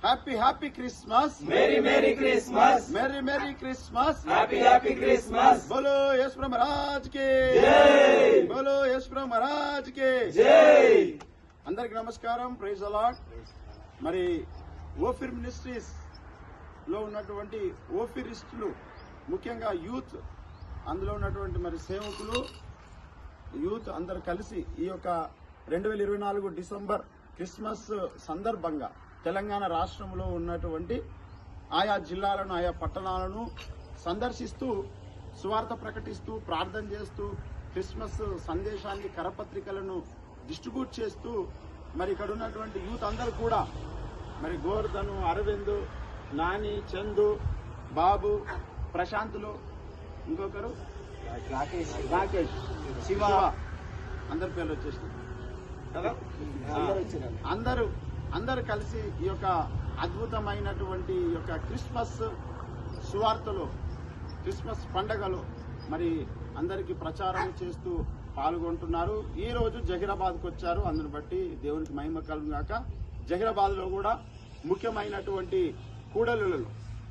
Happy Christmas. Merry Christmas. Merry Christmas. Happy Christmas. బోలో యేసు మహారాజ్ కి జై. బోలో యేసు మహారాజ్ కి జై. అందరికి నమస్కారం. Praise the lord. మరి ఓఫిర్ మినిస్ట్రీస్ లో ఉన్నటువంటి ఓఫిరిస్టులు, ముఖ్యంగా యూత్, అందులో ఉన్నటువంటి మరి సేవకులు, యూత్ అందరు కలిసి ఈ యొక్క 2024 డిసెంబర్ క్రిస్మస్ సందర్భంగా తెలంగాణ రాష్ట్రంలో ఉన్నటువంటి ఆయా జిల్లాలను, ఆయా పట్టణాలను సందర్శిస్తూ సువార్త ప్రకటిస్తూ ప్రార్థన చేస్తూ క్రిస్మస్ సందేశాన్ని, కరపత్రికలను డిస్ట్రిబ్యూట్ చేస్తూ మరి ఇక్కడ ఉన్నటువంటి యూత్ అందరూ కూడా మరి గోవర్ధను, అరవింద్, నాని, చందు, బాబు, ప్రశాంతులు, ఇంకొకరు రాకేష్, శివ, అందరి పేర్లు వచ్చేసినాయి కదా. అందరూ కలిసి ఈ యొక్క అద్భుతమైనటువంటి ఈ యొక్క క్రిస్మస్ సువార్తలో, క్రిస్మస్ పండగలో మరి అందరికీ ప్రచారం చేస్తూ పాల్గొంటున్నారు. ఈ రోజు జహీరాబాద్కు వచ్చారు. అందుని బట్టి దేవునికి మహిమ కలుగుగాక. జహీరాబాద్ లో కూడా ముఖ్యమైనటువంటి కూడలిలో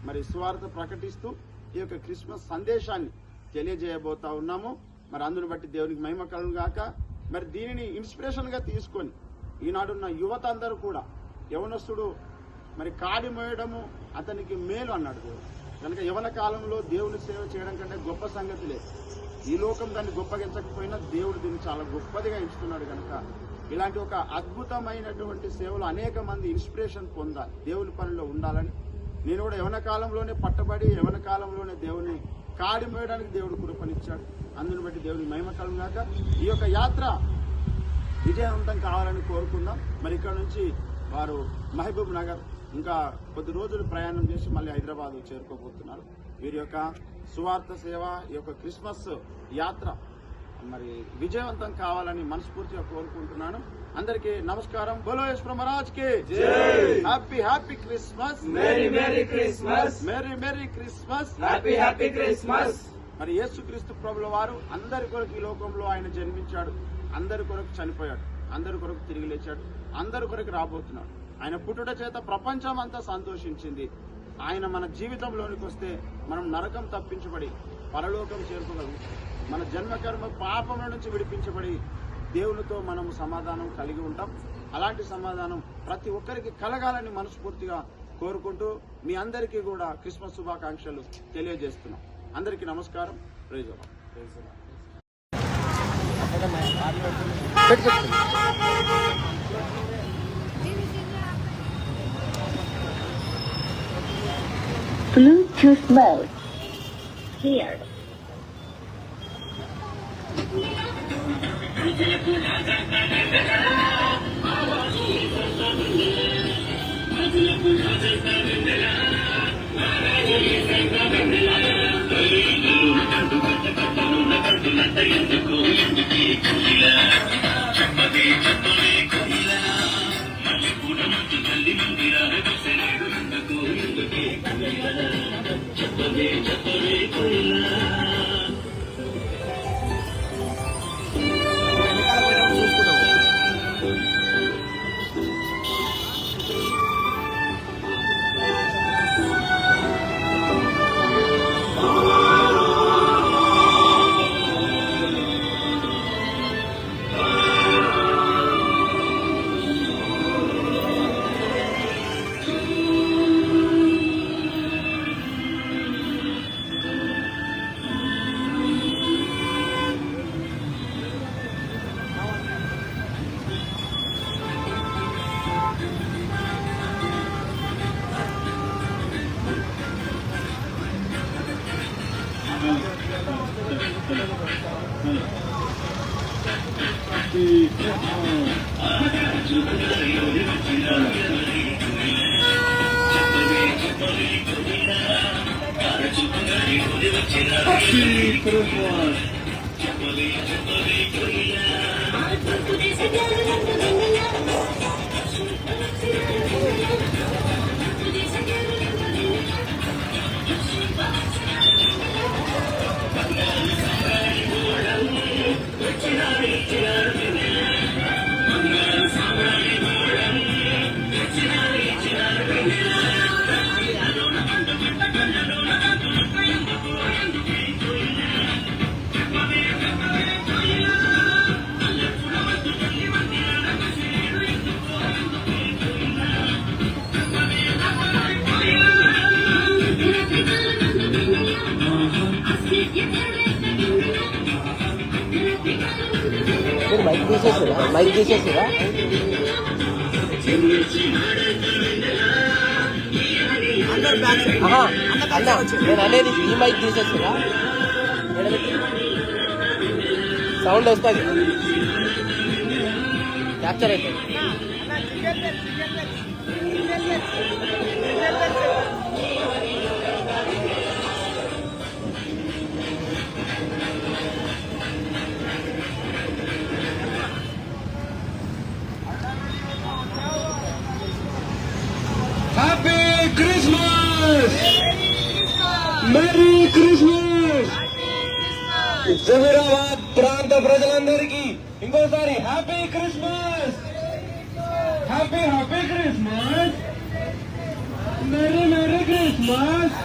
మరి సువార్త ప్రకటిస్తూ ఈ యొక్క క్రిస్మస్ సందేశాన్ని తెలియజేయబోతా ఉన్నాము. మరి అందుని బట్టి దేవునికి మహిమ కలుగుగాక. మరి దీనిని ఇన్స్పిరేషన్ గా తీసుకొని ఈనాడున్న యువత అందరూ కూడా, యవనస్తుడు మరి కాడి మోయడము అతనికి మేలు అన్నాడు దేవుడు. కనుక యవన కాలంలో దేవుని సేవ చేయడం కంటే గొప్ప సంగతి లేదు. ఈ లోకం దాన్ని గొప్పగా ఎంచకపోయినా దేవుడు దీన్ని చాలా గొప్పదిగా ఎంచుతున్నాడు. కనుక ఇలాంటి ఒక అద్భుతమైనటువంటి సేవలు అనేక మంది ఇన్స్పిరేషన్ పొందాలి, దేవుని పనిలో ఉండాలని నేను కూడా యవన కాలంలోనే పట్టబడి యవన కాలంలోనే దేవుని కాడి మోయడానికి దేవుడు కృపనిచ్చాడు. అందుని బట్టి దేవుని మహిమ కలుగుగాక. ఈ యొక్క యాత్ర విజయవంతం కావాలని కోరుకుందాం. మరి ఇక్కడ నుంచి వారు మహబూబ్ నగర్ ఇంకా కొద్ది రోజులు ప్రయాణం చేసి మళ్ళీ హైదరాబాద్ చేరుకోబోతున్నారు. వీరి యొక్క సువార్త సేవ, ఈ యొక్క క్రిస్మస్ యాత్ర మరి విజయవంతం కావాలని మనస్ఫూర్తిగా కోరుకుంటున్నాను. అందరికీ నమస్కారం. బోలో యేసు మహారాజ్ కి happy Christmas. Merry Christmas. Merry Christmas. Happy Christmas. మరి యేసుక్రీస్తు ప్రభుల వారు అందరి కొరకు ఈ లోకంలో ఆయన జన్మించాడు, అందరి కొరకు చనిపోయాడు, అందరి కొరకు తిరిగి లేచాడు, అందరి కొరకు రాబోతున్నాడు. ఆయన పుట్టుట చేత ప్రపంచం అంతా సంతోషించింది. ఆయన మన జీవితంలోనికి వస్తే మనం నరకం తప్పించబడి పరలోకం చేరుకోగలుగుతాం. మన జన్మకర్మ పాపముల నుంచి విడిపించబడి దేవునితో మనం సమాధానం కలిగి ఉంటాం. అలాంటి సమాధానం ప్రతి ఒక్కరికి కలగాలని మనస్ఫూర్తిగా కోరుకుంటూ మీ అందరికీ కూడా క్రిస్మస్ శుభాకాంక్షలు తెలియజేస్తున్నాం. అందరికీ నమస్కారం. Praise the Lord. Bluetooth mode. Here. Thank you. Mike తీసేసిరా? అన్న నేను అనేది ఈ మైక్ తీసేసిరా? సౌండ్ వస్తుంది, క్యాప్చర్ అవుతుంది. Happy Christmas, merry Christmas. Zaheerabad ప్రాంత ప్రజలందరికీ ఇంకోసారి happy Christmas, happy happy Christmas, merry merry Christmas,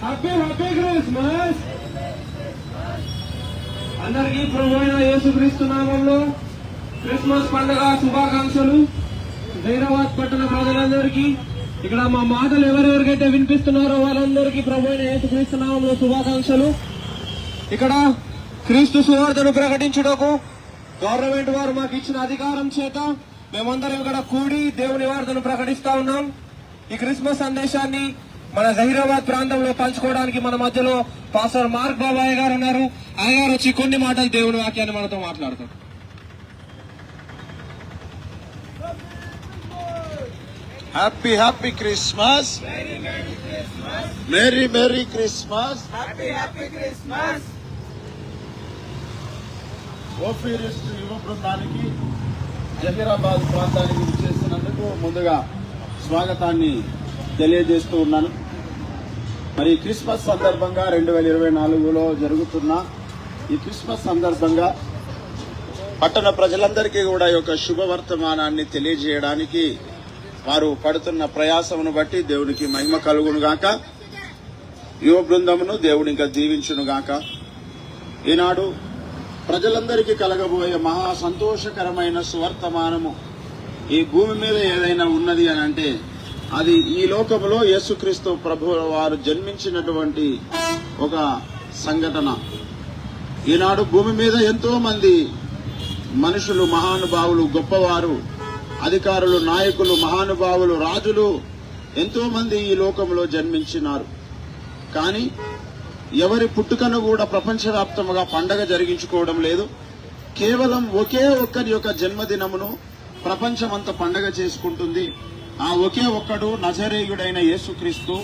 happy happy Christmas. అందరికీ ప్రభు అయిన యేసుక్రీస్తు నామంలో క్రిస్మస్ పండుగ శుభాకాంక్షలు. జహీరాబాద్ పట్టణ ప్రజలందరికీ, ఇక్కడ మా మాటలు ఎవరెవరికైతే వినిపిస్తున్నారో వాళ్ళందరికీ ప్రభు అయిన యేసుక్రీస్తు నామంలో శుభాకాంక్షలు. ఇక్కడ క్రీస్తు సువార్తను ప్రకటించుటకు గవర్నమెంట్ వారు మాకు ఇచ్చిన అధికారం చేత మేమందరం ఇక్కడ కూడి దేవుని వార్తను ప్రకటిస్తా ఉన్నాం. ఈ క్రిస్మస్ సందేశాన్ని మన జహీరాబాద్ ప్రాంతంలో పంచుకోవడానికి మన మధ్యలో పాస్టర్ మార్క్ బాబాయ్ గారు ఉన్నారు. ఆయన గారు వచ్చి కొన్ని మాటలు దేవుని వాక్యాన్ని మనతో మాట్లాడతారు. Happy happy Christmas, merry merry Christmas. ఓఫీరిస్ట్ యువ బృందానికి జహీరాబాద్ ప్రాంతానికి విచ్చేసినందుకు ముందుగా స్వాగతాన్ని తెలియజేస్తూ ఉన్నాను. మరి క్రిస్మస్ సందర్భంగా 2024లో జరుగుతున్న ఈ క్రిస్మస్ సందర్భంగా పట్టణ ప్రజలందరికీ కూడా ఈ యొక్క శుభవర్తమానాన్ని తెలియజేయడానికి వారు పడుతున్న ప్రయాసమును బట్టి దేవునికి మహిమ కలుగును గాక. యువ బృందమును దేవుని ఇంకా దీవించును గాక. ఈనాడు ప్రజలందరికీ కలగబోయే మహా సంతోషకరమైన సువర్తమానము ఈ భూమి మీద ఏదైనా ఉన్నది అని అంటే అది ఈ లోకములో యేసుక్రీస్తు ప్రభువు వారు జన్మించినటువంటి ఒక సంఘటన. ఈనాడు భూమి మీద ఎంతో మంది మనుషులు, మహానుభావులు, గొప్పవారు, అధికారులు, నాయకులు, మహానుభావులు, రాజులు ఎంతో మంది ఈ లోకంలో జన్మించినారు. కానీ ఎవరి పుట్టుకను కూడా ప్రపంచవ్యాప్తంగా పండగ జరిగించుకోవడం లేదు. కేవలం ఒకే ఒక్కరి యొక్క జన్మదినమును ప్రపంచమంతా పండగ చేసుకుంటుంది. ఆ ఒకే ఒక్కడు నజరేయుడైన యేసుక్రీస్తు,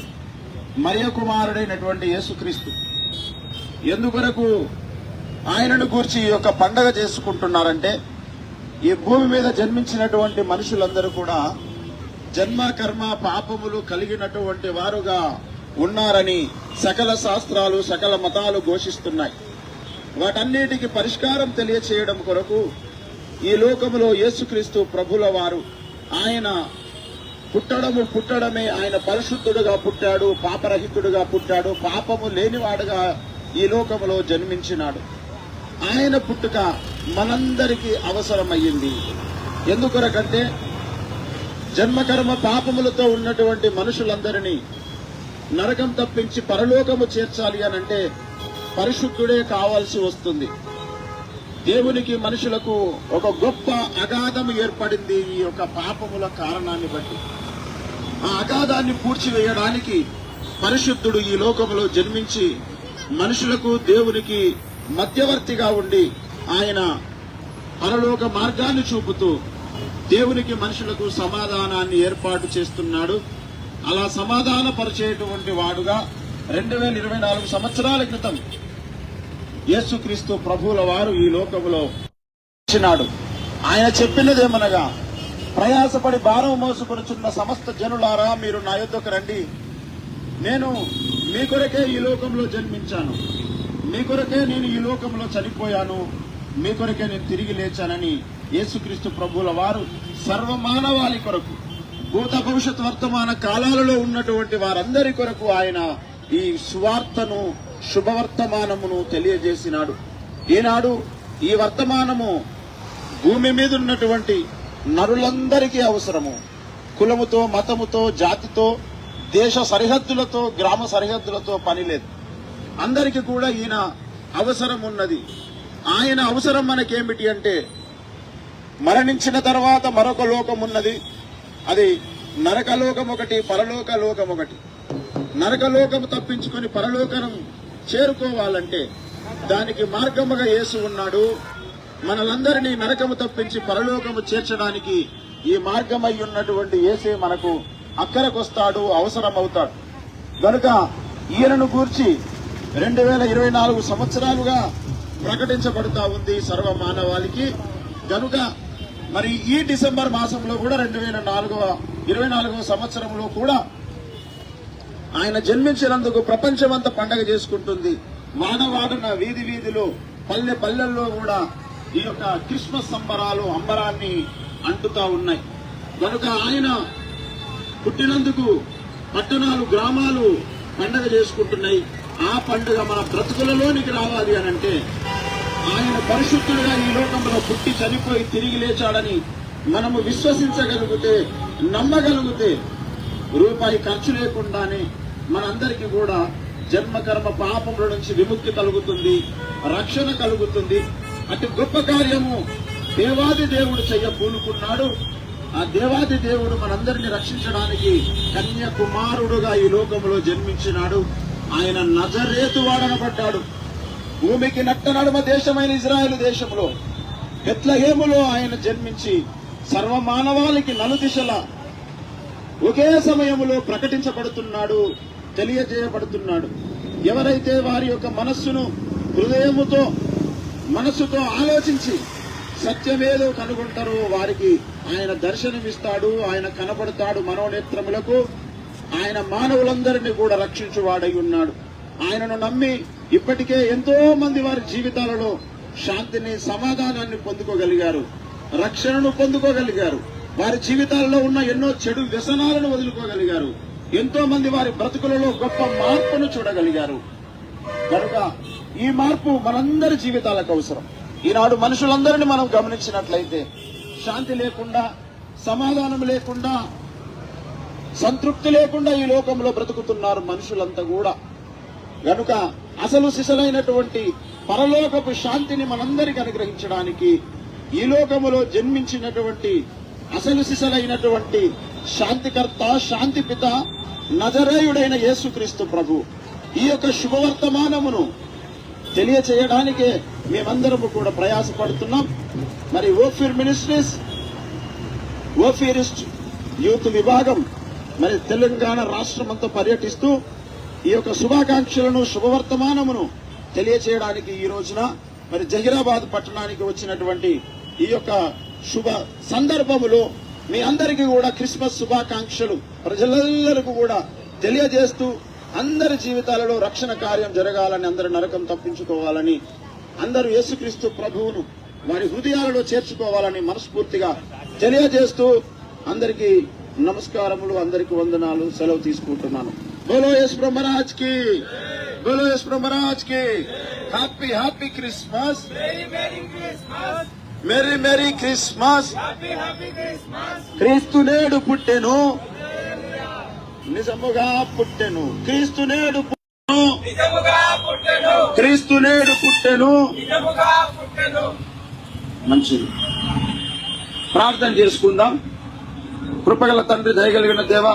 మరియ కుమారుడైనటువంటి యేసుక్రీస్తు. ఎందుకొరకు ఆయనను గూర్చి ఈ యొక్క పండగ చేసుకుంటున్నారంటే ఈ భూమి మీద జన్మించినటువంటి మనుషులందరూ కూడా జన్మ కర్మ పాపములు కలిగినటువంటి వారుగా ఉన్నారని సకల శాస్త్రాలు, సకల మతాలు ఘోషిస్తున్నాయి. వాటన్నిటికీ పరిష్కారం తెలియచేయడం కొరకు ఈ లోకములో యేసుక్రీస్తు ప్రభుల వారు ఆయన పుట్టడమే ఆయన పరిశుద్ధుడుగా పుట్టాడు, పాపరహితుడుగా పుట్టాడు, పాపము లేనివాడుగా ఈ లోకములో జన్మించినాడు. ఆయన పుట్టుక మనందరికీ అవసరమయ్యింది. ఎందుకొరకంటే జన్మకర్మ పాపములతో ఉన్నటువంటి మనుషులందరినీ నరకం తప్పించి పరలోకము చేర్చాలి అనంటే పరిశుద్ధుడే కావాల్సి వస్తుంది. దేవునికి మనుషులకు ఒక గొప్ప అగాధము ఏర్పడింది ఈ యొక్క పాపముల కారణాన్ని బట్టి. ఆ అగాధాన్ని పూడ్చివేయడానికి పరిశుద్ధుడు ఈ లోకములో జన్మించి మనుషులకు దేవునికి మధ్యవర్తిగా ఉండి ఆయన పరలోక మార్గాన్ని చూపుతూ దేవునికి మనుషులకు సమాధానాన్ని ఏర్పాటు చేస్తున్నాడు. అలా సమాధానపరిచేటువంటి వాడుగా 2024 సంవత్సరాల క్రితం యేసుక్రీస్తు ప్రభువుల వారు ఈ లోకములో వచ్చినాడు. ఆయన చెప్పినదేమనగా, ప్రయాసపడి భారం మోసుకొనుచున్న సమస్త జనులారా మీరు నా యొద్దకు రండి, నేను మీ కొరకే ఈ లోకంలో జన్మించాను, మీ కొరకే నేను ఈ లోకంలో చనిపోయాను, మీ కొరకే నేను తిరిగి లేచానని యేసుక్రీస్తు ప్రభువుల వారు సర్వమానవాళి కొరకు, భూత భవిష్యత్ వర్తమాన కాలాలలో ఉన్నటువంటి వారందరి కొరకు ఆయన ఈ సువార్తను, శుభవర్తమానమును తెలియజేసినాడు. ఈనాడు ఈ వర్తమానము భూమి మీద ఉన్నటువంటి నరులందరికీ అవసరము. కులముతో, మతముతో, జాతితో, దేశ సరిహద్దులతో, గ్రామ సరిహద్దులతో పని లేదు. అందరికీ కూడా ఈయన అవసరం ఉన్నది. ఆయన అవసరం మనకేమిటి అంటే మరణించిన తర్వాత మరొక లోకం ఉన్నది. అది నరకలోకం ఒకటి, పరలోక లోకం ఒకటి. నరకలోకము తప్పించుకొని పరలోకం చేరుకోవాలంటే దానికి మార్గముగా యేసు ఉన్నాడు. మనలందరినీ నరకము తప్పించి పరలోకము చేర్చడానికి ఈ మార్గమై ఉన్నటువంటి యేసే మనకు అక్కరకొస్తాడు, అవసరమవుతాడు. గనుక ఈయనను గూర్చి 2024 సంవత్సరాలుగా ప్రకటించబడుతా ఉంది సర్వ మానవాళికి. గనుక మరి ఈ డిసెంబర్ మాసంలో కూడా 2024వ సంవత్సరంలో కూడా ఆయన జన్మించినందుకు ప్రపంచమంతా పండగ చేసుకుంటుంది. వాడవాడన వీధి వీధిలో పల్లె పల్లెల్లో కూడా ఈ యొక్క క్రిస్మస్ సంబరాలు అంబరాన్ని అంటుతా ఉన్నాయి. కనుక ఆయన పుట్టినందుకు పట్టణాలు గ్రామాలు పండగ చేసుకుంటున్నాయి. ఆ పండుగ మన బ్రతుకులలోనికి రావాలి అనంటే ఆయన పరిశుద్ధుడుగా ఈ లోకంలో పుట్టి చనిపోయి తిరిగి లేచాడని మనము విశ్వసించగలిగితే, నమ్మగలిగితే రూపాయి ఖర్చు లేకుండానే మనందరికీ కూడా జన్మకర్మ పాపముల నుంచి విముక్తి కలుగుతుంది, రక్షణ కలుగుతుంది. అటు గొప్ప కార్యము దేవాది దేవుడు పూనుకున్నాడు. ఆ దేవాది దేవుడు మనందరినీ రక్షించడానికి కన్యాకుమారుడుగా ఈ లోకంలో జన్మించినాడు. ఆయన నజరేతు వాడనబడ్డాడు. భూమికి నట్ట నడుమ దేశమైన ఇజ్రాయెల్ దేశంలో బెత్లెహేములో ఆయన జన్మించి సర్వమానవాళికి నలుదిశల ఒకే సమయంలో ప్రకటించబడుతున్నాడు, తెలియజేయబడుతున్నాడు. ఎవరైతే వారి యొక్క మనస్సుతో ఆలోచించి సత్యమేదో కనుగొంటారో వారికి ఆయన దర్శనమిస్తాడు, ఆయన కనబడతాడు మనోనేత్రములకు. ఆయన మానవులందరినీ కూడా రక్షించువాడై ఉన్నాడు. ఆయనను నమ్మి ఇప్పటికే ఎంతో మంది వారి జీవితాలలో శాంతిని, సమాధానాన్ని పొందుకోగలిగారు, రక్షణను పొందుకోగలిగారు. వారి జీవితాలలో ఉన్న ఎన్నో చెడు వ్యసనాలను వదులుకోగలిగారు. ఎంతో మంది వారి బ్రతుకులలో గొప్ప మార్పును చూడగలిగారు. కనుక ఈ మార్పు మనందరి జీవితాలకు అవసరం. ఈనాడు మనుషులందరినీ మనం గమనించినట్లయితే శాంతి లేకుండా, సమాధానం లేకుండా, సంతృప్తి లేకుండా ఈ లోకంలో బ్రతుకుతున్నారు మనుషులంతా కూడా. గనుక అసలు సిసలైనటువంటి పరలోకపు శాంతిని మనందరికీ అనుగ్రహించడానికి ఈ లోకములో జన్మించినటువంటి అసలు సిసలైనటువంటి శాంతికర్త, శాంతిపిత, నజరేయుడైన యేసుక్రీస్తు ప్రభు ఈ యొక్క శుభవర్తమానమును తెలియచేయడానికే మేమందరము కూడా ప్రయాసపడుతున్నాం. మరి ఓఫీర్ మినిస్ట్రీస్, ఓఫీరిస్ట్ యూత్ విభాగం మరి తెలంగాణ రాష్ట్రమంతా పర్యటిస్తూ ఈ యొక్క శుభాకాంక్షలను, శుభవర్తమానమును తెలియచేయడానికి ఈ రోజున మరి జహీరాబాద్ పట్టణానికి వచ్చినటువంటి ఈ యొక్క శుభ సందర్భములో మీ అందరికీ కూడా క్రిస్మస్ శుభాకాంక్షలు ప్రజలందరికీ కూడా తెలియజేస్తూ అందరి జీవితాలలో రక్షణ కార్యం జరగాలని, అందరు నరకం తప్పించుకోవాలని, అందరూ యేసుక్రీస్తు ప్రభువును వారి హృదయాలలో చేర్చుకోవాలని మనస్ఫూర్తిగా తెలియజేస్తూ అందరికీ నమస్కారములు, అందరికీ వందనాలు, సెలవు తీసుకుంటున్నాను. బోలో యేసు ప్రభు మహారాజ్ కి, బోలో యేసు ప్రభు మహారాజ్ కి. Happy happy Christmas, merry merry Christmas. క్రీస్తు నేడు పుట్టెను, నిజముగా పుట్టెను. క్రీస్తు నేడు పుట్టెను, క్రీస్తు నేడు పుట్టెను. మంచిది. ప్రార్థన చేసుకుందాం. కృపగల తండ్రి, దయగలిగిన దేవా,